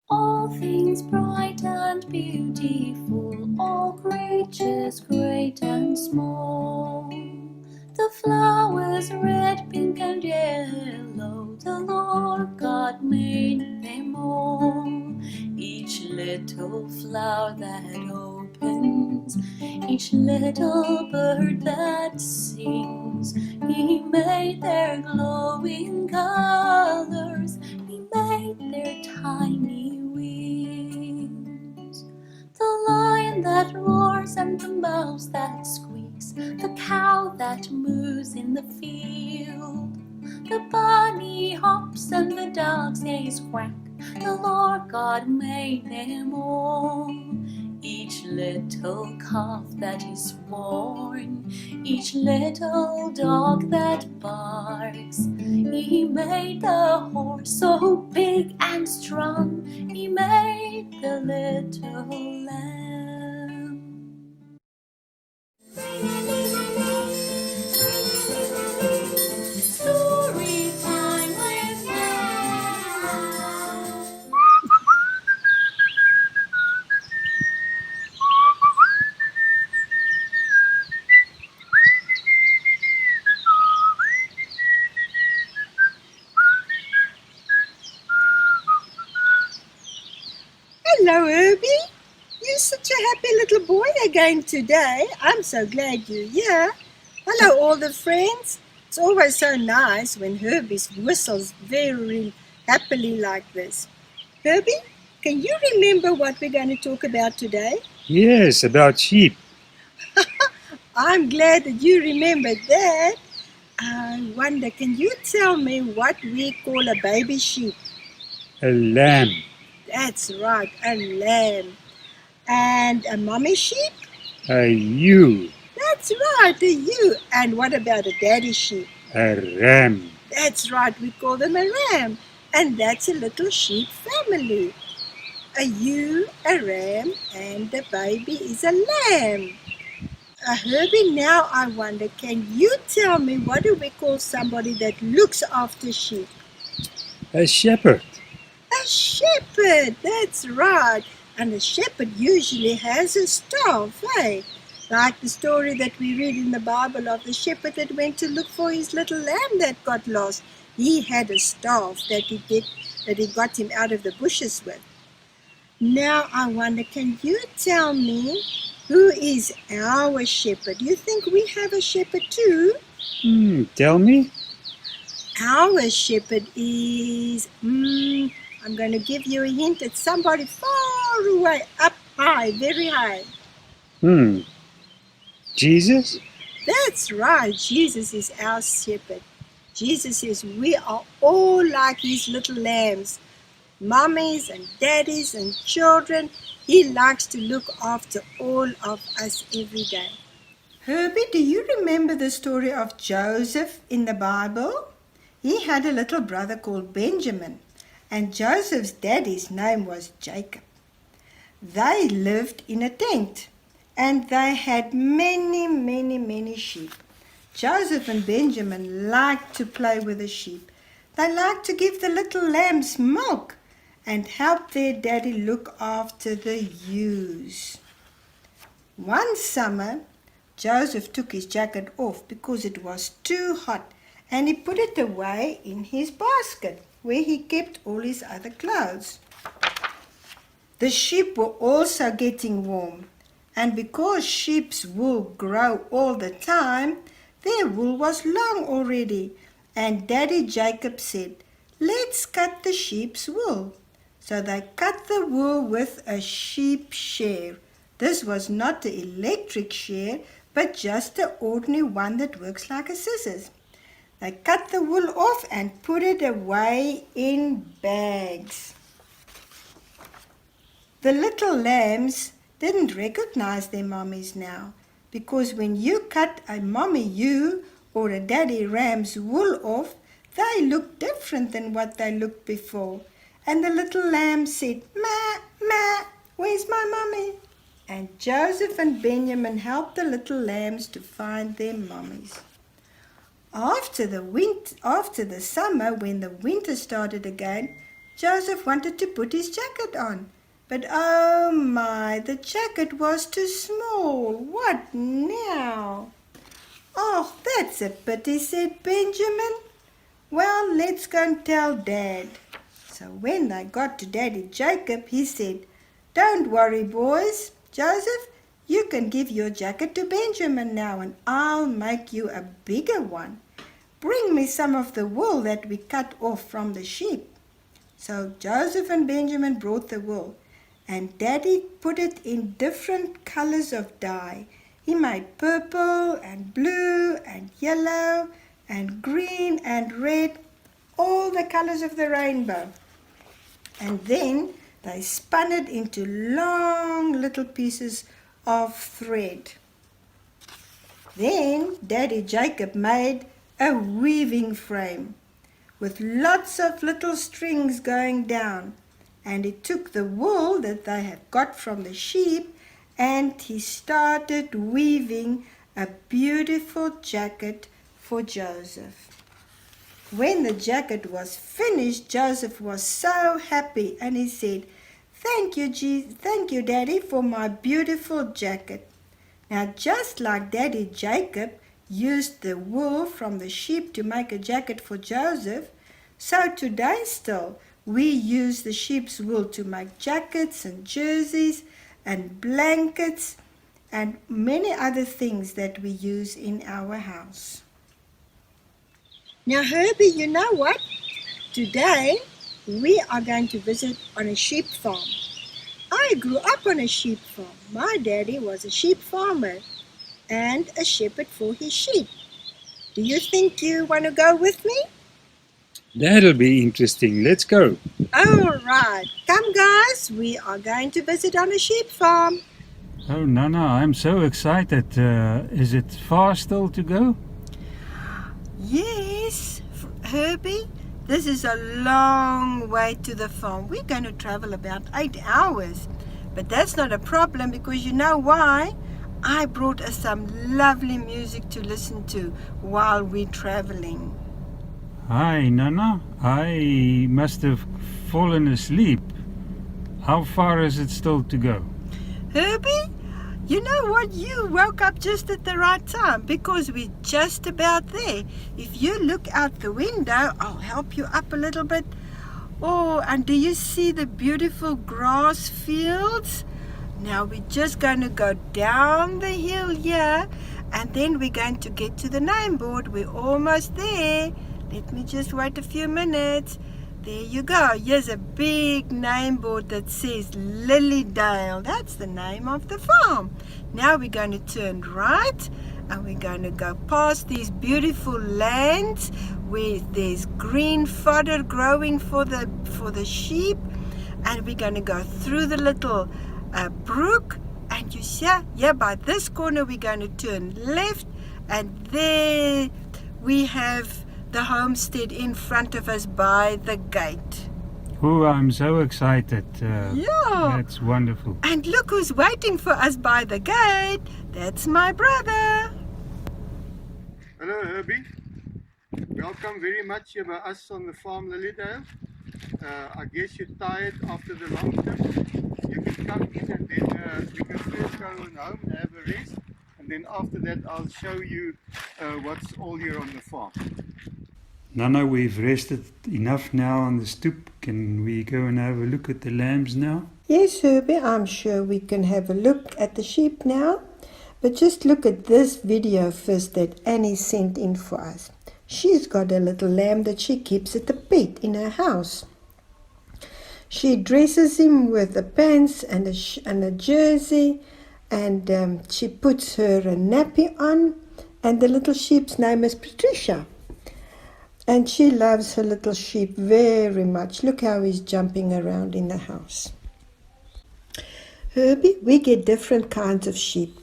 All things bright and beautiful, all creatures great and small. The flowers red, pink and yellow, the Lord God made them all. Each little flower that opens, each little bird that sings, He made their glowing colors, He made their tiny wings. The lion that roars and the mouse that squeaks, the cow that moves in the field, the bunny hops and the dog says quack, the Lord God made them all. Each little calf that is born, each little dog that barks, He made the horse so big and strong, He made the little lamb. Story time with Lamb. Hello, Herbie. You're such a happy little boy again today. I'm so glad you're here. Hello, all the friends. It's always so nice when Herbie whistles very happily like this. Herbie, can you remember what we're going to talk about today? Yes, about sheep. I'm glad that you remembered that. I wonder, can you tell me what we call a baby sheep? A lamb. That's right, a lamb. And a mommy sheep? A ewe. That's right, a ewe. And what about a daddy sheep? A ram. That's right, we call them a ram. And that's a little sheep family. A ewe, a ram, and the baby is a lamb. Herbie, now I wonder, can you tell me what do we call somebody that looks after sheep? A shepherd. A shepherd, that's right. And a shepherd usually has a staff, eh? Like the story that we read in the Bible of the shepherd that went to look for his little lamb that got lost. He had a staff that he got him out of the bushes with. Now I wonder, can you tell me who is our shepherd? You think we have a shepherd too? Tell me. Our shepherd is, I'm going to give you a hint. It's somebody far away, up high, very high. Jesus? That's right. Jesus is our shepherd. Jesus says we are all like his little lambs, mummies and daddies and children. He likes to look after all of us every day. Herbie, do you remember the story of Joseph in the Bible? He had a little brother called Benjamin, and Joseph's daddy's name was Jacob. They lived in a tent, and they had many sheep. Joseph and Benjamin liked to play with the sheep. They liked to give the little lambs milk and help their daddy look after the ewes. One summer, Joseph took his jacket off because it was too hot, and he put it away in his basket where he kept all his other clothes. The sheep were also getting warm, and because sheep's wool grow all the time, their wool was long already, and Daddy Jacob said, "Let's cut the sheep's wool." So they cut the wool with a sheep shear. This was not the electric shear, but just the ordinary one that works like a scissors. They cut the wool off and put it away in bags. The little lambs didn't recognize their mommies now, because when you cut a mommy ewe or a daddy ram's wool off, they look different than what they looked before. And the little lamb said, "Ma, ma, where's my mommy?" And Joseph and Benjamin helped the little lambs to find their mommies. After the summer, when the winter started again, Joseph wanted to put his jacket on. But oh my, the jacket was too small. What now? Oh, that's a pity, said Benjamin. Well, let's go and tell Dad. So when they got to Daddy Jacob, he said, Don't worry, boys. Joseph, you can give your jacket to Benjamin now and I'll make you a bigger one. Bring me some of the wool that we cut off from the sheep. So Joseph and Benjamin brought the wool, and Daddy put it in different colors of dye. He made purple and blue and yellow and green and red, all the colors of the rainbow. And then they spun it into long little pieces of thread. Then Daddy Jacob made a weaving frame with lots of little strings going down, and he took the wool that they had got from the sheep and he started weaving a beautiful jacket for Joseph. When the jacket was finished, Joseph was so happy and he said, Thank you, Daddy, for my beautiful jacket. Now, just like Daddy Jacob used the wool from the sheep to make a jacket for Joseph, so today still we use the sheep's wool to make jackets and jerseys and blankets and many other things that we use in our house. Now, Herbie, you know what? Today we are going to visit on a sheep farm. I grew up on a sheep farm. My daddy was a sheep farmer and a shepherd for his sheep. Do you think you want to go with me? That'll be interesting. Let's go. All right. Come, guys. We are going to visit on a sheep farm. Oh, Nana, I'm so excited. Is it far still to go? Yes, Herbie. This is a long way to the farm. We're going to travel about 8 hours. But that's not a problem because you know why? I brought us some lovely music to listen to while we're traveling. Hi, Nana. I must have fallen asleep. How far is it still to go? Herbie, you know what? You woke up just at the right time because we're just about there. If you look out the window, I'll help you up a little bit. Oh, and do you see the beautiful grass fields? Now we're just going to go down the hill here and then we're going to get to the name board. We're almost there. Let me just wait a few minutes. There you go. Here's a big name board that says Lilydale. That's the name of the farm. Now we're going to turn right and we're going to go past these beautiful lands where there's green fodder growing for the sheep, and we're going to go through the little brook, and you see here by this corner we're going to turn left, and there we have the homestead in front of us by the gate. Oh, I'm so excited. Yeah. That's wonderful. And look who's waiting for us by the gate. That's my brother. Hello Herbie, welcome very much here by us on the farm Lilydale. I guess you're tired after the long trip. You can come in and then we can first go home and have a rest, and then after that I'll show you what's all here on the farm. Nana, we've rested enough now on the stoop. Can we go and have a look at the lambs now? Yes, Herbie, I'm sure we can have a look at the sheep now. But just look at this video first that Annie sent in for us. She's got a little lamb that she keeps at the pit in her house. She dresses him with the pants and a jersey, and she puts her a nappy on, and the little sheep's name is Patricia. And she loves her little sheep very much. Look how he's jumping around in the house. Herbie, we get different kinds of sheep.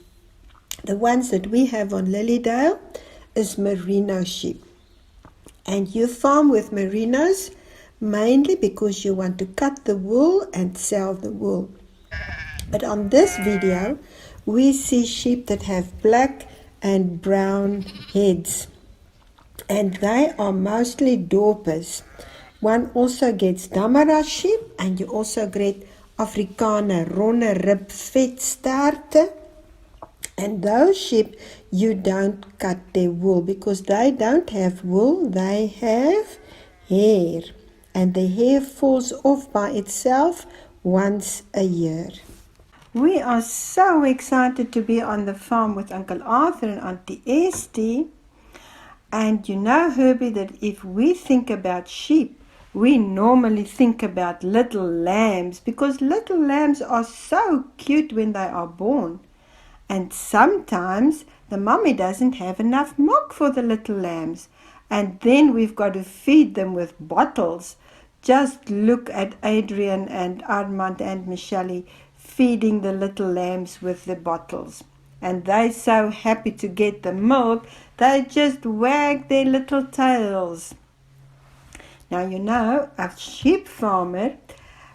The ones that we have on Lilydale is merino sheep. And you farm with merinos mainly because you want to cut the wool and sell the wool. But on this video, we see sheep that have black and brown heads. And they are mostly Dorpers. One also gets Damara sheep, and you also get Afrikaner ronde rib vetsterte. And those sheep, you don't cut their wool because they don't have wool, they have hair. And the hair falls off by itself once a year. We are so excited to be on the farm with Uncle Arthur and Auntie Esty. And you know, Herbie, that if we think about sheep, we normally think about little lambs because little lambs are so cute when they are born. And sometimes the mummy doesn't have enough milk for the little lambs. And then we've got to feed them with bottles. Just look at Adrian and Armand and Michelle feeding the little lambs with the bottles. And they're so happy to get the milk, they just wag their little tails. Now, you know, a sheep farmer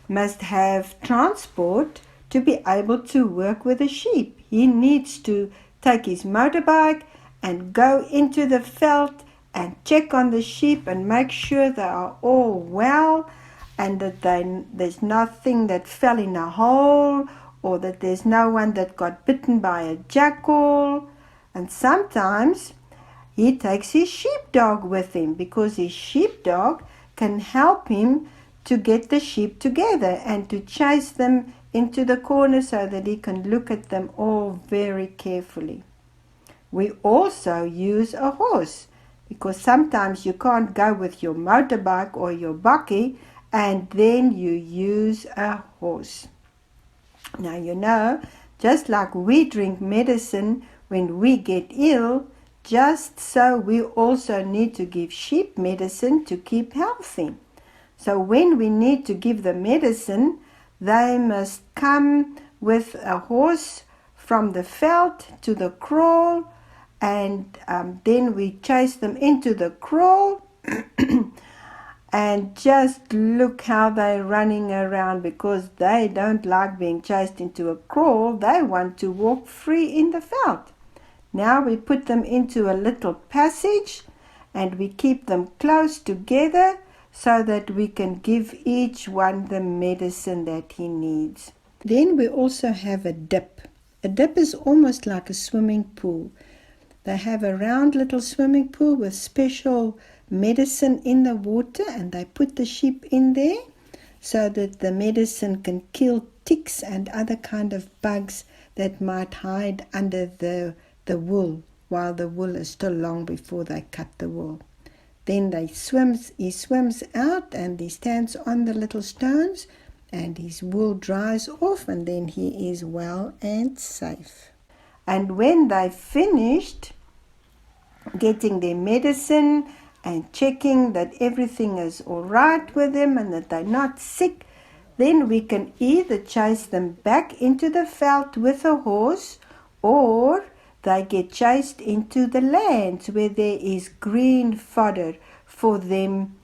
must have transport to be able to work with the sheep. He needs to take his motorbike and go into the veld and check on the sheep and make sure they are all well and that there's nothing that fell in a hole or that there's no one that got bitten by a jackal. And sometimes he takes his sheepdog with him because his sheepdog can help him to get the sheep together and to chase them into the corner so that he can look at them all very carefully. We also use a horse because sometimes you can't go with your motorbike or your bakkie and then you use a horse. Now, you know, just like we drink medicine when we get ill, just so we also need to give sheep medicine to keep healthy. So when we need to give the medicine, they must come with a horse from the veld to the kraal, and then we chase them into the kraal and just look how they're running around because they don't like being chased into a kraal. They want to walk free in the veld. Now we put them into a little passage and we keep them close together so that we can give each one the medicine that he needs. Then we also have a dip. A dip is almost like a swimming pool. They have a round little swimming pool with special medicine in the water and they put the sheep in there so that the medicine can kill ticks and other kind of bugs that might hide under the wool while the wool is still long before they cut the wool. Then he swims out and he stands on the little stones and his wool dries off and then he is well and safe. And when they've finished getting their medicine and checking that everything is all right with them and that they're not sick, then we can either chase them back into the veld with a horse or they get chased into the lands where there is green fodder for them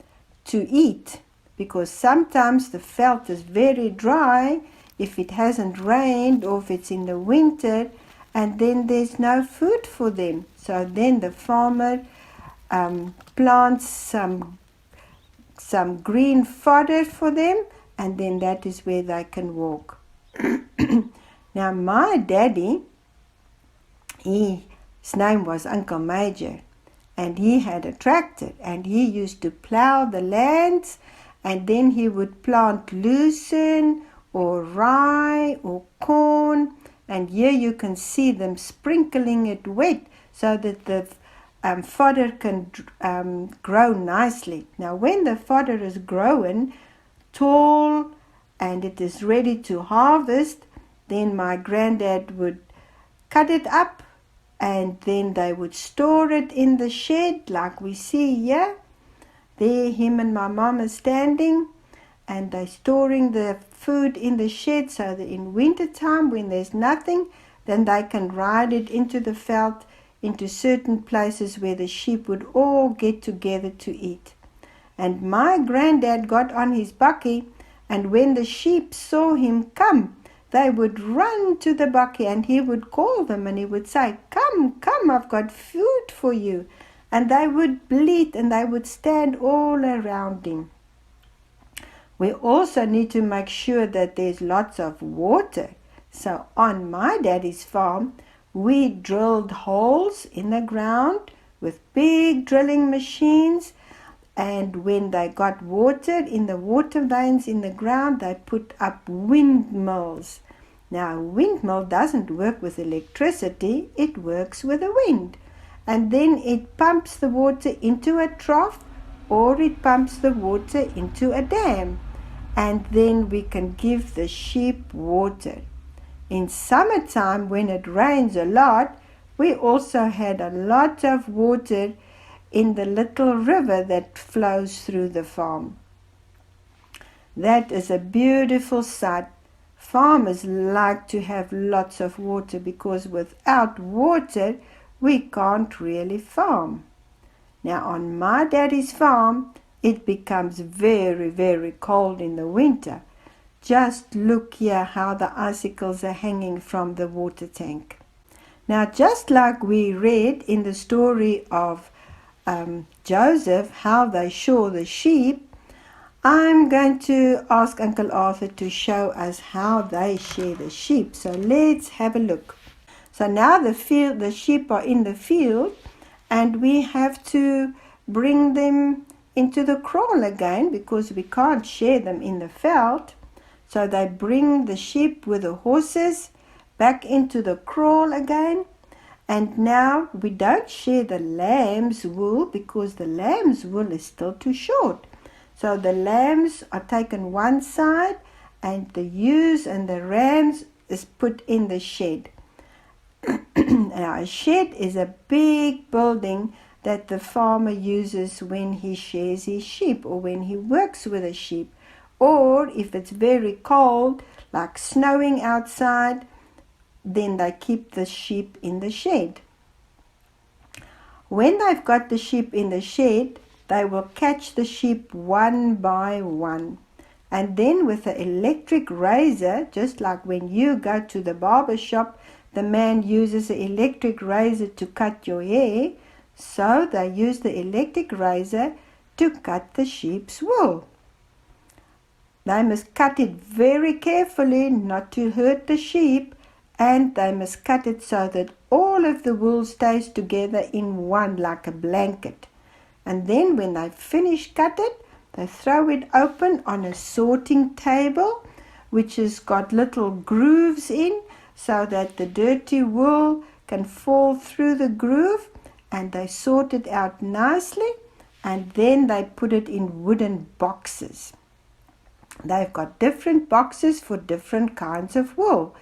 to eat. Because sometimes the veld is very dry if it hasn't rained or if it's in the winter, and then there's no food for them. So then the farmer plants some green fodder for them, and then that is where they can walk. Now my daddy, his name was Uncle Major, and he had a tractor, and he used to plow the lands, and then he would plant lucerne or rye or corn, and here you can see them sprinkling it wet so that the fodder can grow nicely. Now when the fodder is growing tall and it is ready to harvest, then my granddad would cut it up and then they would store it in the shed like we see here. There him and my mom are standing and they're storing the food in the shed so that in winter time when there's nothing, then they can ride it into the veld into certain places where the sheep would all get together to eat. And my granddad got on his bakkie, and when the sheep saw him come, they would run to the bakkie and he would call them and he would say, "Come, come, I've got food for you." And they would bleat and they would stand all around him. We also need to make sure that there's lots of water. So on my daddy's farm, we drilled holes in the ground with big drilling machines, and when they got water in the water veins in the ground, they put up windmills. Now, a windmill doesn't work with electricity, it works with the wind. And then it pumps the water into a trough, or it pumps the water into a dam. And then we can give the sheep water. In summertime, when it rains a lot, we also had a lot of water in the little river that flows through the farm. That is a beautiful sight. Farmers like to have lots of water because without water, we can't really farm. Now, on my daddy's farm, it becomes very, very cold in the winter. Just look here how the icicles are hanging from the water tank. Now, just like we read in the story of Joseph, how they shore the sheep, I'm going to ask Uncle Arthur to show us how they shear the sheep. So let's have a look. So now the sheep are in the field, and we have to bring them into the kraal again because we can't shear them in the veld. So they bring the sheep with the horses back into the kraal again. And now we don't shear the lamb's wool because the lamb's wool is still too short. So the lambs are taken one side, and the ewes and the rams is put in the shed. Now, a shed is a big building that the farmer uses when he shears his sheep or when he works with a sheep. Or if it's very cold, like snowing outside, then they keep the sheep in the shed. When they've got the sheep in the shed, they will catch the sheep one by one. And then with an electric razor, just like when you go to the barber shop, the man uses an electric razor to cut your hair, so they use the electric razor to cut the sheep's wool. They must cut it very carefully not to hurt the sheep, and they must cut it so that all of the wool stays together in one like a blanket. And then when they finish cut it, they throw it open on a sorting table, which has got little grooves in so that the dirty wool can fall through the groove, and they sort it out nicely, and then they put it in wooden boxes. They've got different boxes for different kinds of wool.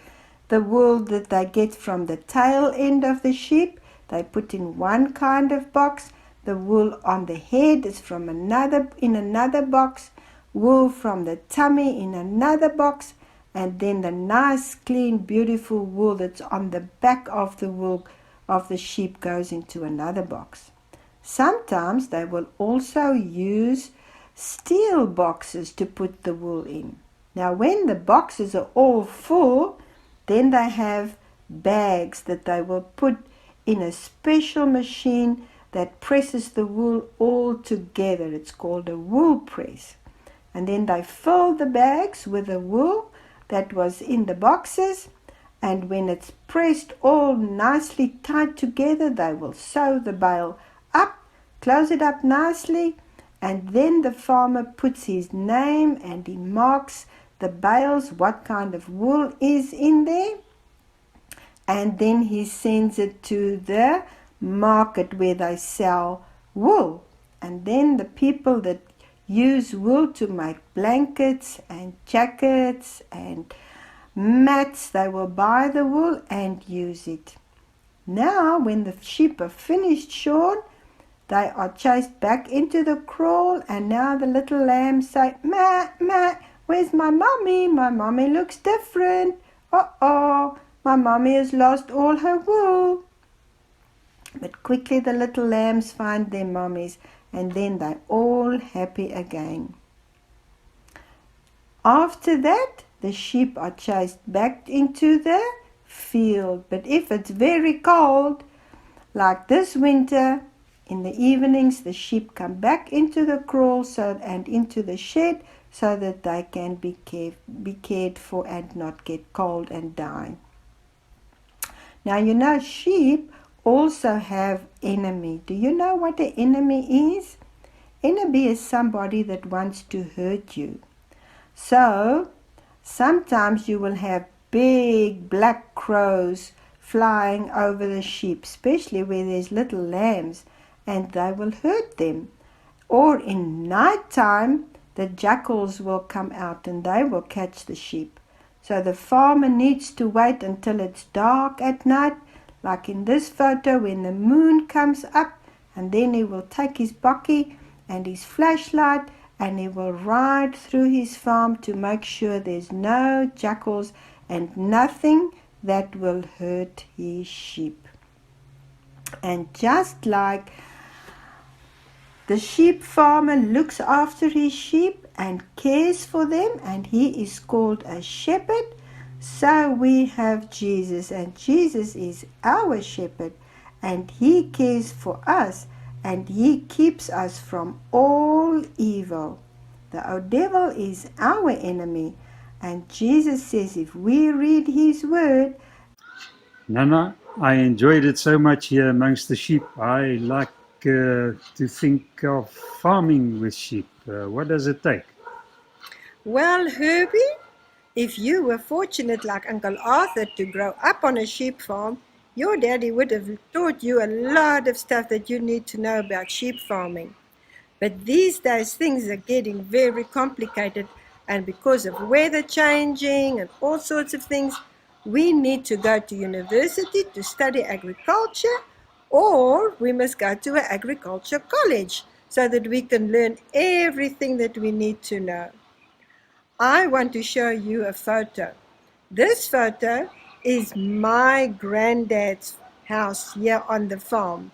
The wool that they get from the tail end of the sheep, they put in one kind of box. The wool on the head is from another box. Wool from the tummy in another box. And then the nice, clean, beautiful wool that's on the back of the wool of the sheep goes into another box. Sometimes they will also use steel boxes to put the wool in. Now, when the boxes are all full, then they have bags that they will put in a special machine that presses the wool all together. It's called a wool press. And then they fill the bags with the wool that was in the boxes, and when it's pressed all nicely tight together, they will sew the bale up, close it up nicely, and then the farmer puts his name and he marks the bales, what kind of wool is in there, and then he sends it to the market where they sell wool. And then the people that use wool to make blankets and jackets and mats, they will buy the wool and use it. Now, when the sheep are finished shorn, they are chased back into the kraal, and now the little lambs say, "Ma, ma, where's my mommy? My mommy looks different. Uh-oh, my mommy has lost all her wool." But quickly the little lambs find their mommies, and then they're all happy again. After that, the sheep are chased back into the field. But if it's very cold, like this winter, In the evenings, the sheep come back into the kraal and into the shed so that they can be cared for and not get cold and die. Now, you know, sheep also have enemy. Do you know what an enemy is? Enemy is somebody that wants to hurt you. So, sometimes you will have big black crows flying over the sheep, especially where there's little lambs, and they will hurt them. Or in night time, the jackals will come out and they will catch the sheep. So the farmer needs to wait until it's dark at night, like in this photo when the moon comes up, and then he will take his bakkie and his flashlight and he will ride through his farm to make sure there's no jackals and nothing that will hurt his sheep. And just like the sheep farmer looks after his sheep and cares for them, and he is called a shepherd, so we have Jesus, and Jesus is our shepherd, and he cares for us, and he keeps us from all evil. The devil is our enemy, and Jesus says if we read his word. Nana, I enjoyed it so much here amongst the sheep. I like to think of farming with sheep. What does it take? Well, Herbie, if you were fortunate like Uncle Arthur to grow up on a sheep farm, your daddy would have taught you a lot of stuff that you need to know about sheep farming. But these days things are getting very complicated, and because of weather changing and all sorts of things, we need to go to university to study agriculture, or we must go to an agriculture college so that we can learn everything that we need to know. I want to show you a photo. This photo is my granddad's house here on the farm.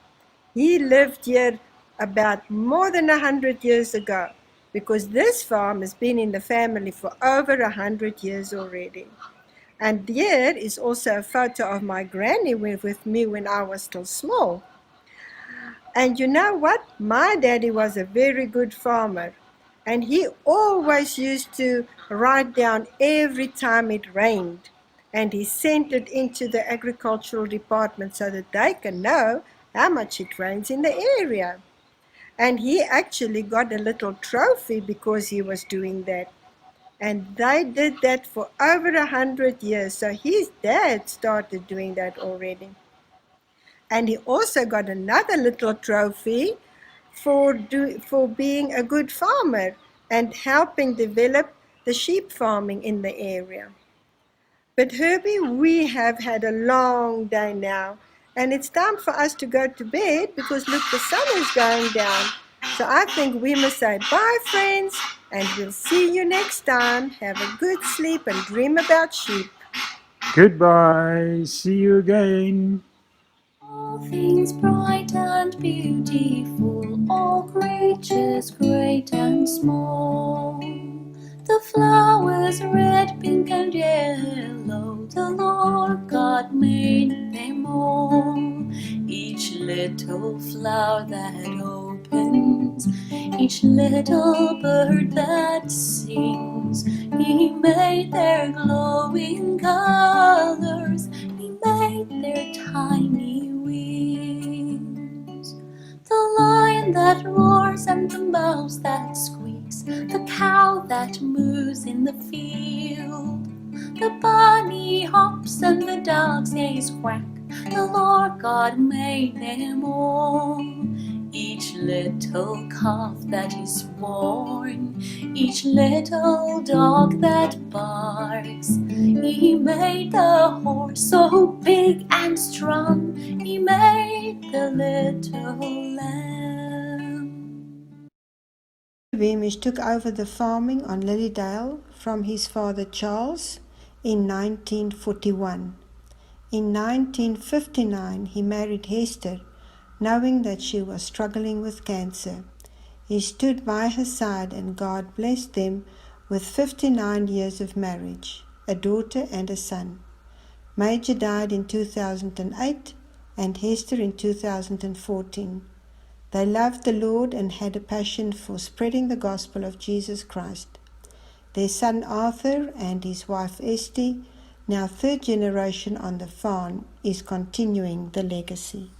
He lived here about more than 100 years ago, because this farm has been in the family for over 100 years already. And here is also a photo of my granny with me when I was still small. And you know what? My daddy was a very good farmer, and he always used to write down every time it rained, and he sent it into the agricultural department so that they can know how much it rains in the area. And he actually got a little trophy because he was doing that. And they did that for over 100 years. So his dad started doing that already. And he also got another little trophy for being a good farmer and helping develop the sheep farming in the area. But Herbie, we have had a long day now, and it's time for us to go to bed because look, the sun is going down. So I think we must say bye, friends, and we'll see you next time. Have a good sleep and dream about sheep. Goodbye. See you again. All things bright and beautiful, all creatures great and small. The flowers red, pink and yellow, the Lord God made them all. Each little flower that opens, each little bird that sings, He made their glowing colors, He made their tiny wings. The lion that roars and the mouse that squeaks, the cow that moves in the field, the bunny hops and the dog says quack, the Lord God made them all. Each little calf that is born, each little dog that barks, He made the horse so big and strong, He made the little lamb. Beamish took over the farming on Lilydale from his father Charles in 1941. In 1959, he married Hester, knowing that she was struggling with cancer. He stood by her side, and God blessed them with 59 years of marriage, a daughter and a son. Major died in 2008 and Hester in 2014. They loved the Lord and had a passion for spreading the gospel of Jesus Christ. Their son Arthur and his wife Esty, now third generation on the farm, is continuing the legacy.